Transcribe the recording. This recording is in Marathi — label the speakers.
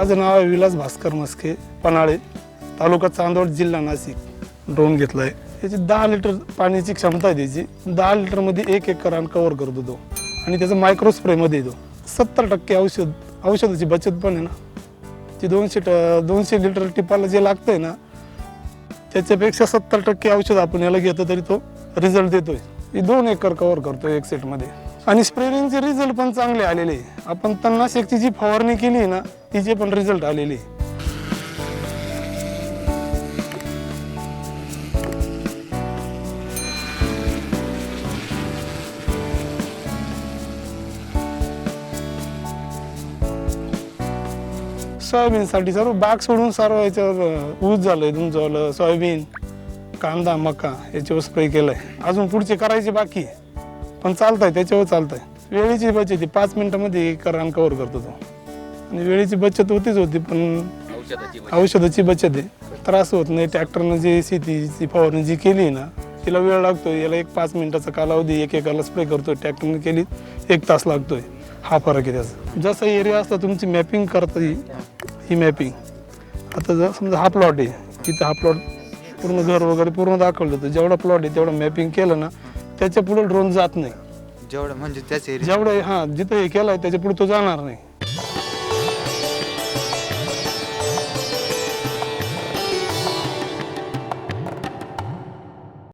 Speaker 1: माझं नाव आहे विलास भास्कर म्हस्के, पन्हाळे, तालुका चांदवड, जिल्हा नाशिक. ड्रोन घेतलाय. याची 10 लिटर पाण्याची क्षमता आहे. त्याची 10 लिटरमध्ये 1 एकर रान कव्हर करतो तो. आणि त्याचं मायक्रो स्प्रेमध्ये येतो. 70% औषधाची बचत पण आहे ना. ती 200 लिटर टिपाला जे लागतंय ना, त्याच्यापेक्षा 70% औषध आपण याला घेतो तरी तो रिझल्ट देतोय. 2 एकर कव्हर करतो एक सेटमध्ये. आणि स्प्रेरिंगचे रिझल्ट पण चांगले आलेले. आपण तणनाशकची जी फवारणी केली ना, तिचे पण रिझल्ट आलेले. सोयाबीनसाठी सर्व बाग सोडून सर्व याच्यावर ऊस झालंय, तुमचं सोयाबीन, कांदा, मका याच्यावर स्प्रे केलाय. अजून पुढचे करायचे बाकी पण चालतंय, त्याच्यावर चालतंय. वेळेची बचत आहे. 5 मिनिटामध्ये एक रान कव्हर करतो तो. आणि वेळेची बचत होती पण औषधाची बचत आहे. त्रास होत नाही. ट्रॅक्टरनं जे शेतीची फवारणी जी केली ना, तिला वेळ लागतोय. याला 5 मिनिटाचा कालावधी एक एकाला स्प्रे करतोय. ट्रॅक्टरने केली 1 तास लागतोय. हा फरक आहे त्याचा. जसा एरिया असला तुमची मॅपिंग करता ही मॅपिंग. आता जर समजा हा प्लॉट आहे, इथं हा प्लॉट पूर्ण घर वगैरे पूर्ण दाखवलं तर जेवढा प्लॉट आहे तेवढं मॅपिंग केलं ना, त्याच्या पुढे ड्रोन जात नाही.
Speaker 2: जेवढं म्हणजे त्याचे
Speaker 1: जेवढं जिथं हे केलंय त्याच्या पुढे तो जाणार नाही.